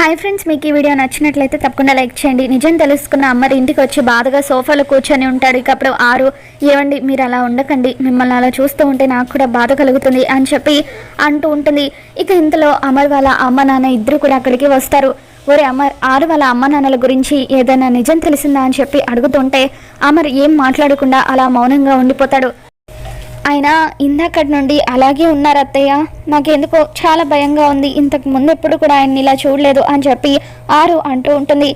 Hi friends, మీకు ఈ video నచ్చినట్లయితే తప్పకుండా లైక్ చేయండి. నిజం తెలుసుకున్న అమర్ ఇంటికి వచ్చి బాధగా సోఫాలో కూర్చొని ఉంటాడు. ఇక అప్పుడు ఆరు, ఏవండి మీరు అలా ఉండకండి, మిమ్మల్ని అలా చూస్తూ ఉంటే నాకు కూడా బాధ కలుగుతుంది అని చెప్పి అంటూ ఉంటుంది. ఇక ఇంతలో అమర్ వాళ్ళ అమ్మ నాన్న ఇద్దరు కూడా అక్కడికి వస్తారు. ఒరే అమర్, ఆరు వాళ్ళ అమ్మ నాన్నల గురించి ఏదైనా నిజం తెలిసిందా అని చెప్పి అడుగుతుంటే అమర్ ఏం మాట్లాడకుండా అలా మౌనంగా ఉండిపోతాడు. ఆయన ఇందాకటి నుండి అలాగే ఉన్నారు అత్తయ్య, నాకెందుకో చాలా భయంగా ఉంది, ఇంతకు ముందు ఎప్పుడు కూడా ఆయన్ని ఇలా చూడలేదు అని చెప్పి ఆరు అంటూ ఉంటుంది.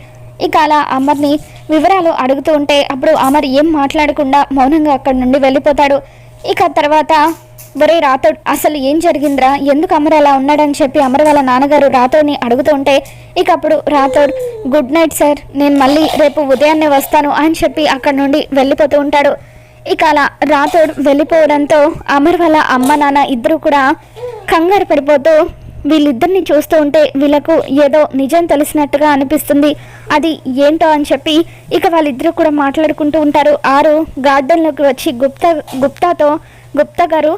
ఇక అలా అమర్ని వివరాలు అడుగుతూ ఉంటే అప్పుడు అమర్ ఏం మాట్లాడకుండా మౌనంగా అక్కడి నుండి వెళ్ళిపోతాడు. ఇక తర్వాత ఒరే రాథోడ్, అసలు ఏం జరిగిందిరా, ఎందుకు అమర్ అలా ఉన్నాడని చెప్పి అమర్ వాళ్ళ నాన్నగారు రాథోడ్ని అడుగుతూ ఉంటే ఇక అప్పుడు రాథోడ్, గుడ్ నైట్ సార్, నేను మళ్ళీ రేపు ఉదయాన్నే వస్తాను అని చెప్పి అక్కడి నుండి వెళ్ళిపోతూ ఉంటాడు. ఇక అలా రాథోడ్ వెళ్ళిపోవడంతో అమర్ వాళ్ళ అమ్మ నాన్న ఇద్దరు కూడా కంగారు పడిపోతూ వీళ్ళిద్దరిని చూస్తూ ఉంటే వీళ్ళకు ఏదో నిజం తెలిసినట్టుగా అనిపిస్తుంది, అది ఏంటో అని చెప్పి ఇక వాళ్ళిద్దరూ కూడా మాట్లాడుకుంటూ ఉంటారు. ఆరు గార్డెన్లోకి వచ్చి గుప్తా గారు,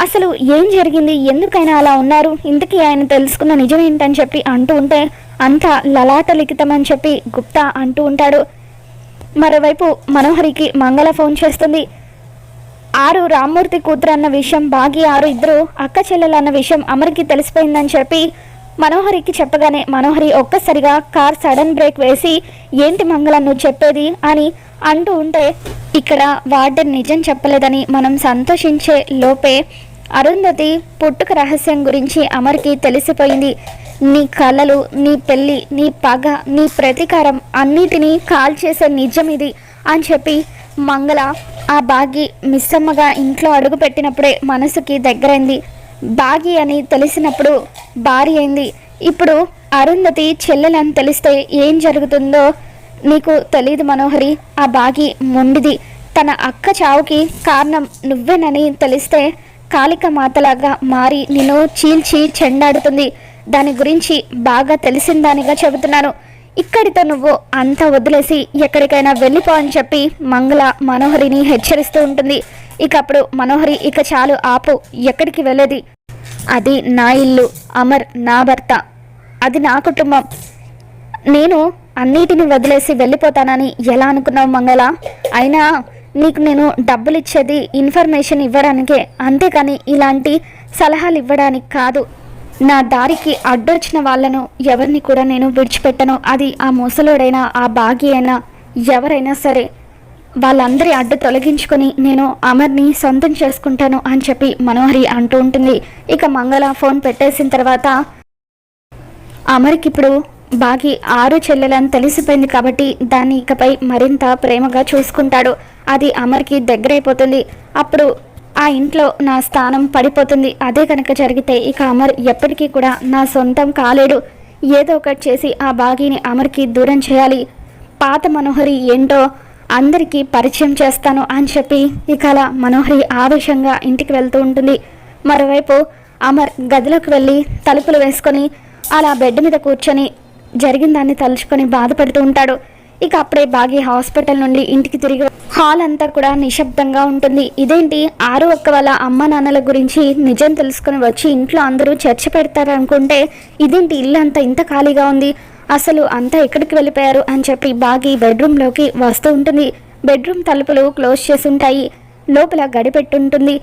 అసలు ఏం జరిగింది, ఎందుకైనా అలా ఉన్నారు, ఇంతకీ ఆయన తెలుసుకున్న నిజం ఏంటని చెప్పి అంటూ ఉంటే అంతా లలాట లిఖితమని చెప్పి గుప్తా అంటూ ఉంటాడు. మరోవైపు మనోహరికి మంగళ ఫోన్ చేస్తుంది. ఆరు రామ్మూర్తి కూతురు అన్న విషయం, బాగి ఆరు ఇద్దరు అక్క చెల్లెలు అన్న విషయం అమర్కి తెలిసిపోయిందని చెప్పి మనోహరికి చెప్పగానే మనోహరి ఒక్కసారిగా కార్ సడన్ బ్రేక్ వేసి, ఏంటి మంగళ నువ్వు చెప్పేది అని అంటూ ఉంటే ఇక్కడ వార్డెన్ నిజం చెప్పలేదని మనం సంతోషించే లోపే అరుంధతి పుట్టుక రహస్యం గురించి అమర్కి తెలిసిపోయింది. నీ కళలు, నీ పెళ్ళి, నీ పగ, నీ ప్రతీకారం అన్నిటినీ కాల్చేసే నిజం ఇది అని చెప్పి మంగళ ఆ బాగి మిస్సమ్మగా ఇంట్లో అడుగు పెట్టినప్పుడే మనసుకి దగ్గరైంది. బాగి అని తెలిసినప్పుడు భార్య అయింది. ఇప్పుడు అరుంధతి చెల్లెలని తెలిస్తే ఏం జరుగుతుందో నీకు తెలీదు మనోహరి. ఆ బాగి మొండిది, తన అక్క చావుకి కారణం నువ్వేనని తెలిస్తే కాళిక మాతలాగా మారి నిన్ను చీల్చి చెండాడుతుంది. దాని గురించి బాగా తెలిసిన దానిగా చెబుతున్నాను. ఇక్కడితో నువ్వు అంతా వదిలేసి ఎక్కడికైనా వెళ్ళిపో అని చెప్పి మంగళ మనోహరిని హెచ్చరిస్తూ ఉంటుంది. ఇక అప్పుడు మనోహరి, ఇక చాలు ఆపు, ఎక్కడికి వెళ్ళేది, అది నా ఇల్లు, అమర్ నా భర్త, అది నా కుటుంబం, నేను అన్నిటిని వదిలేసి వెళ్ళిపోతానని ఎలా అనుకున్నావు మంగళ? అయినా నీకు నేను డబ్బులు ఇచ్చేది ఇన్ఫర్మేషన్ ఇవ్వడానికే, అంతేకాని ఇలాంటి సలహాలు ఇవ్వడానికి కాదు. నా దారికి అడ్డొచ్చిన వాళ్ళను ఎవరిని కూడా నేను విడిచిపెట్టను. అది ఆ ముసలోడైనా, ఆ బాగి అయినా, ఎవరైనా సరే, వాళ్ళందరి అడ్డు తొలగించుకొని నేను అమర్ని సొంతం చేసుకుంటాను అని చెప్పి మనోహరి అంటూ ఉంటుంది. ఇక మంగళ ఫోన్ పెట్టేసిన తర్వాత అమర్కి ఇప్పుడు బాగి ఆరు చెల్లెలని తెలిసిపోయింది కాబట్టి దాన్ని ఇకపై మరింత ప్రేమగా చూసుకుంటాడు. అది అమర్కి దగ్గరైపోతుంది. అప్పుడు ఆ ఇంట్లో నా స్థానం పడిపోతుంది. అదే కనుక జరిగితే ఇక అమర్ ఎప్పటికీ కూడా నా సొంతం కాలేడు. ఏదో ఒకటి చేసి ఆ బాగిని అమర్కి దూరం చేయాలి. పాత మనోహరి ఏంటో అందరికీ పరిచయం చేస్తాను అని చెప్పి ఇక అలా మనోహరి ఆవేశంగా ఇంటికి వెళ్తూ ఉంటుంది. మరోవైపు అమర్ గదిలోకి వెళ్ళి తలుపులు వేసుకొని అలా బెడ్ మీద కూర్చొని జరిగిన దాన్ని తలుచుకొని బాధపడుతూ ఉంటాడు. ఇక అప్పుడే బాగి హాస్పిటల్ నుండి ఇంటికి తిరిగి హాల్ అంతా కూడా నిశ్శబ్దంగా ఉంటుంది. ఇదేంటి, ఆరు ఒక్క వాళ్ళ అమ్మ నాన్నల గురించి నిజం తెలుసుకుని వచ్చి ఇంట్లో అందరూ చర్చ పెడతారనుకుంటే ఇదేంటి ఇల్లు అంతా ఇంత ఖాళీగా ఉంది, అసలు అంతా ఎక్కడికి వెళ్ళిపోయారు అని చెప్పి బాగి బెడ్రూమ్లోకి వస్తూ ఉంటుంది. బెడ్రూమ్ తలుపులు క్లోజ్ చేసి ఉంటాయి, లోపల గడిపెట్టుంటుంది.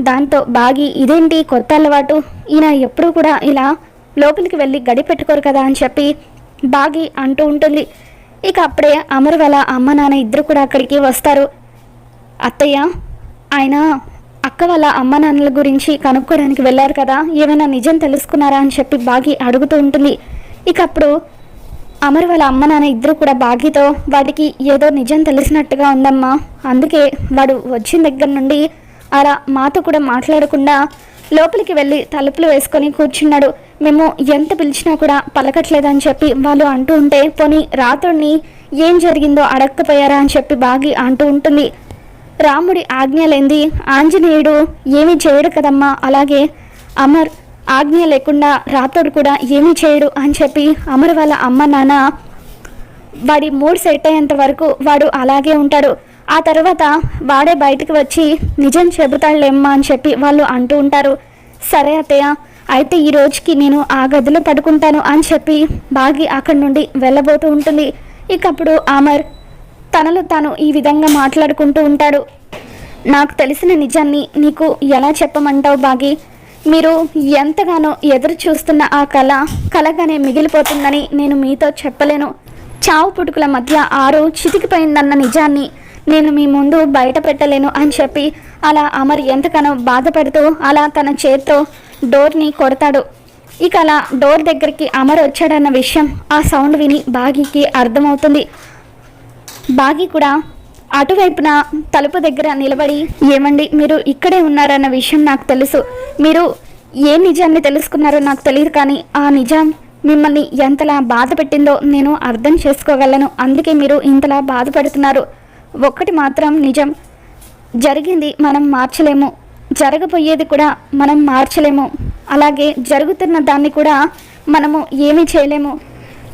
దాంతో బాగి, ఇదేంటి కొత్త అలవాటు, ఈయన ఎప్పుడూ కూడా ఇలా లోపలికి వెళ్ళి గడి పెట్టుకోరు కదా అని చెప్పి బాగి అంటూ ఉంటుంది. ఇక అప్పుడే అమర్ వాళ్ళ అమ్మ నాన్న ఇద్దరు కూడా అక్కడికి వస్తారు. అత్తయ్య, ఆయన అక్క వాళ్ళ అమ్మ నాన్నల గురించి కనుక్కోవడానికి వెళ్ళారు కదా, ఏమైనా నిజం తెలుసుకున్నారా అని చెప్పి బాగి అడుగుతూ ఉంటుంది. ఇక అప్పుడు అమర్ వాళ్ళ అమ్మ నాన్న ఇద్దరు కూడా బాగితో, వాడికి ఏదో నిజం తెలిసినట్టుగా ఉందమ్మా, అందుకే వాడు వచ్చిన దగ్గర నుండి అలా మాతో కూడా మాట్లాడకుండా లోపలికి వెళ్ళి తలుపులు వేసుకొని కూర్చున్నాడు, మేము ఎంత పిలిచినా కూడా పలకట్లేదని చెప్పి వాళ్ళు అంటూ ఉంటే, పోనీ రాత్రుడిని ఏం జరిగిందో అడగకపోయారా అని చెప్పి బాగి అంటూ ఉంటుంది. రాముడి ఆజ్ఞ లేనిది ఆంజనేయుడు ఏమీ చేయడు కదమ్మా, అలాగే అమర్ ఆజ్ఞ లేకుండా రాత్రుడు కూడా ఏమీ చేయడు అని చెప్పి అమర్ వాళ్ళ అమ్మ నాన్న వాడి మూడ్ సెట్ అయ్యేంత వరకు వాడు అలాగే ఉంటాడు, ఆ తర్వాత వాడే బయటకు వచ్చి నిజం చెబుతాడులేమ్మా అని చెప్పి వాళ్ళు అంటూ ఉంటారు. సరే అత్తయ్య, అయితే ఈ రోజుకి నేను ఆ గదిలో పడుకుంటాను అని చెప్పి బాగి అక్కడి నుండి వెళ్ళబోతూ ఉంటుంది. ఇక అప్పుడు అమర్ తనలో తాను ఈ విధంగా మాట్లాడుకుంటూ ఉంటాడు. నాకు తెలిసిన నిజాన్ని నీకు ఎలా చెప్పమంటావు బాగి? మీరు ఎంతగానో ఎదురు చూస్తున్న ఆ కలగానే మిగిలిపోతుందని నేను మీతో చెప్పలేను. చావు పుట్టుకుల మధ్య ఆరు చితికిపోయిందన్న నిజాన్ని నేను మీ ముందు బయట పెట్టలేను అని చెప్పి అలా అమర్ ఎంతగానో బాధపడుతూ అలా తన చేత్తో డోర్ని కొడతాడు. ఇక అలా డోర్ దగ్గరికి అమర్ వచ్చాడన్న విషయం ఆ సౌండ్ విని బాగీకి అర్థమవుతుంది. బాగి కూడా అటువైపున తలుపు దగ్గర నిలబడి, ఏమండి మీరు ఇక్కడే ఉన్నారన్న విషయం నాకు తెలుసు. మీరు ఏ నిజాన్ని తెలుసుకున్నారో నాకు తెలియదు, కానీ ఆ నిజం మిమ్మల్ని ఎంతలా బాధ పెట్టిందో నేను అర్థం చేసుకోగలను. అందుకే మీరు ఇంతలా బాధపడుతున్నారు. ఒక్కటి మాత్రం నిజం, జరిగింది మనం మార్చలేము, జరగబోయేది కూడా మనం మార్చలేము, అలాగే జరుగుతున్న దాన్ని కూడా మనము ఏమీ చేయలేము.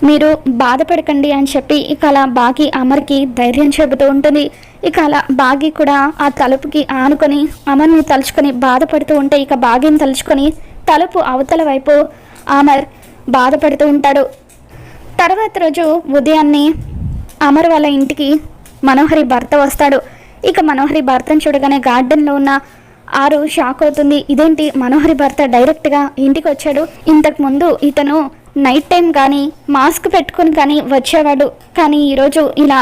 మీరు బాధపడకండి అని చెప్పి ఇక అలా బాగి అమర్కి ధైర్యం చెబుతూ ఉంటుంది. ఇక అలా బాగి కూడా ఆ తలుపుకి ఆనుకొని అమర్ని తలుచుకొని బాధపడుతూ ఉంటే ఇక బాగిని తలుచుకొని తలుపు అవతల వైపు అమర్ బాధపడుతూ ఉంటాడు. తర్వాత రోజు ఉదయాన్నే అమర్ వాళ్ళ ఇంటికి మనోహరి భర్త వస్తాడు. ఇక మనోహరి భర్తను చూడగానే గార్డెన్లో ఉన్న ఆరు షాక్ అవుతుంది. ఇదేంటి మనోహరి భర్త డైరెక్ట్గా ఇంటికి వచ్చాడు? ఇంతకుముందు ఇతను నైట్ టైం కానీ మాస్క్ పెట్టుకుని కానీ వచ్చేవాడు, కానీ ఈరోజు ఇలా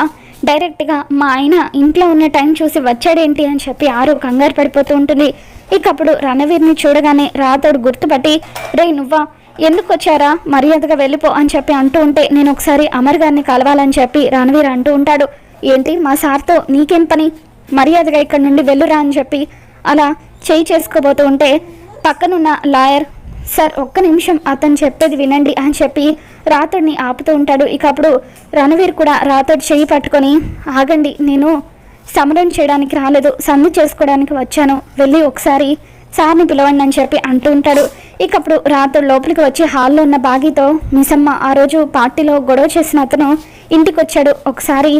డైరెక్ట్గా మా ఆయన ఇంట్లో ఉన్న టైం చూసి వచ్చాడేంటి అని చెప్పి ఆరు కంగారు పడిపోతూ ఉంటుంది. ఇక అప్పుడు రణవీర్ని చూడగానే రాతోడు గుర్తుపట్టి, రే నువ్వా, ఎందుకు వచ్చారా, మర్యాదగా వెళ్ళిపో అని చెప్పి అంటూ ఉంటే, నేను ఒకసారి అమర్ గారిని కలవాలని చెప్పి రణవీర్ అంటూ ఉంటాడు. ఏంటి మా సార్తో నీకేం పని, మర్యాదగా ఇక్కడ నుండి వెళ్ళురా అని చెప్పి అలా చేయి చేసుకోబోతూ ఉంటే పక్కనున్న లాయర్, సార్ ఒక్క నిమిషం అతను చెప్పేది వినండి అని చెప్పి రాతోడిని ఆపుతూ ఉంటాడు. ఇక అప్పుడు రణవీర్ కూడా రాతోడు చేయి పట్టుకొని, ఆగండి, నేను సమరం చేయడానికి రాలేదు, సంధి చేసుకోవడానికి వచ్చాను, వెళ్ళి ఒకసారి సార్ని పిలవండి అని చెప్పి అంటూ ఉంటాడు. ఇక అప్పుడు రాతోడు లోపలికి వచ్చి హాల్లో ఉన్న బాగితో, మిసమ్మ ఆ రోజు పార్టీలో గొడవ చేసిన అతను ఇంటికి వచ్చాడు, ఒకసారి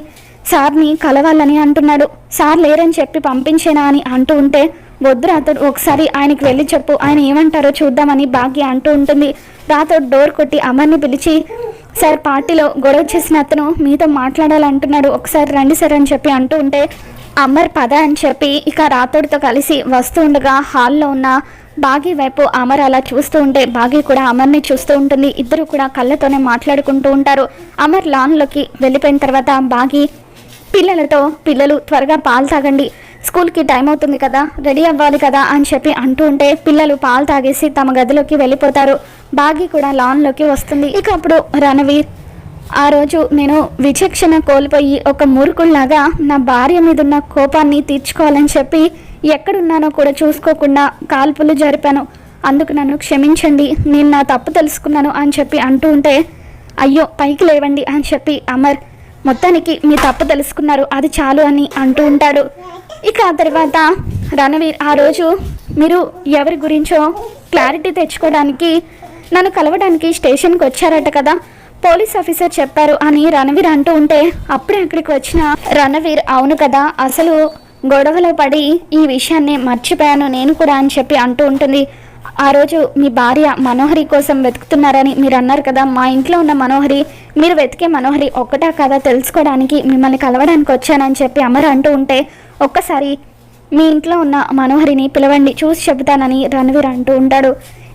సార్ని కలవాలని అంటున్నాడు, సార్ లేరని చెప్పి పంపించేనా అని అంటూ ఉంటే, వద్దు రాతోడు, ఒకసారి ఆయనకి వెళ్ళి చెప్పు, ఆయన ఏమంటారో చూద్దామని భాగ్య అంటూ ఉంటుంది. రాతోడు డోర్ కొట్టి అమర్ని పిలిచి, సార్ పార్టీలో గొడవ చేసిన అతను మీతో మాట్లాడాలంటున్నాడు, ఒకసారి రండి సార్ అని చెప్పి అంటూ ఉంటే, అమర్ పద అని చెప్పి ఇక రాతోడితో కలిసి వస్తూ ఉండగా హాల్లో ఉన్న బాగి వైపు అమర్ అలా చూస్తూ ఉంటే బాగి కూడా అమర్ని చూస్తూ ఉంటుంది. ఇద్దరు కూడా కళ్ళతోనే మాట్లాడుకుంటూ ఉంటారు. అమర్ లాన్లోకి వెళ్ళిపోయిన తర్వాత బాగి పిల్లలతో, పిల్లలు త్వరగా పాలు తాగండి, స్కూల్కి టైం అవుతుంది కదా, రెడీ అవ్వాలి కదా అని చెప్పి అంటూ ఉంటే పిల్లలు పాలు తాగేసి తమ గదిలోకి వెళ్ళిపోతారు. బాగి కూడా లాన్లోకి వస్తుంది. ఇక అప్పుడు రణవీర్, ఆ రోజు నేను విచక్షణ కోల్పోయి ఒక మూర్ఖుల్లాగా నా భార్య మీద ఉన్న కోపాన్ని తీర్చుకోవాలని చెప్పి ఎక్కడున్నానో కూడా చూసుకోకుండా కాల్పులు జరిపాను, అందుకు నన్ను క్షమించండి, నేను నా తప్పు తెలుసుకున్నాను అని చెప్పి అంటూ ఉంటే, అయ్యో పైకి లేవండి అని చెప్పి అమర్, మొత్తానికి మీ తప్పు తెలుసుకున్నారు, అది చాలు అని అంటూ ఉంటాడు. ఇక ఆ తర్వాత రణవీర్, ఆ రోజు మీరు ఎవరి గురించో క్లారిటీ తెచ్చుకోవడానికి నన్ను కలవడానికి స్టేషన్కి వచ్చారట కదా, పోలీస్ ఆఫీసర్ చెప్పారు అని రణవీర్ అంటూ ఉంటే అప్పుడే అక్కడికి వచ్చిన రణవీర్, అవును కదా, అసలు గొడవలో పడి ఈ విషయాన్ని మర్చిపోయాను నేను కూడా అని చెప్పి అంటూ ఉంటుంది. ఆ రోజు మీ భార్య మనోహరి కోసం వెతుకుతున్నారని మీరు అన్నారు కదా, మా ఇంట్లో ఉన్న మనోహరి, మీరు వెతికే మనోహరి ఒక్కటా కదా తెలుసుకోవడానికి మిమ్మల్ని కలవడానికి వచ్చానని చెప్పి అమర్ అంటూ ఉంటే, ఒక్కసారి మీ ఇంట్లో ఉన్న మనోహరిని పిలవండి, చూసి చెబుతానని రణవీర్ అంటూ ఉంటాడు.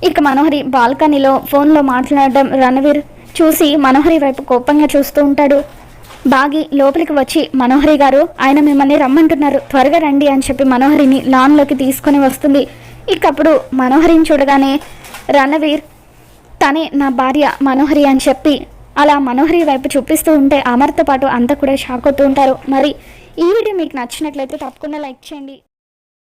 ఇక మనోహరి బాల్కనీలో ఫోన్లో మాట్లాడడం రణవీర్ చూసి మనోహరి వైపు కోపంగా చూస్తూ ఉంటాడు. బాగి లోపలికి వచ్చి, మనోహరి గారు, ఆయన మిమ్మల్ని రమ్మంటున్నారు, త్వరగా రండి అని చెప్పి మనోహరిని లాన్లోకి తీసుకొని వస్తుంది. ఇక అప్పుడు మనోహరిని చూడగానే రణవీర్, తనే నా భార్య మనోహరి అని చెప్పి అలా మనోహరి వైపు చూపిస్తూ ఉంటే అమర్తో పాటు అంతా కూడా షాక్ అవుతూ ఉంటారు. మరి ఈ వీడియో మీకు నచ్చినట్లయితే తప్పకుండా లైక్ చేయండి.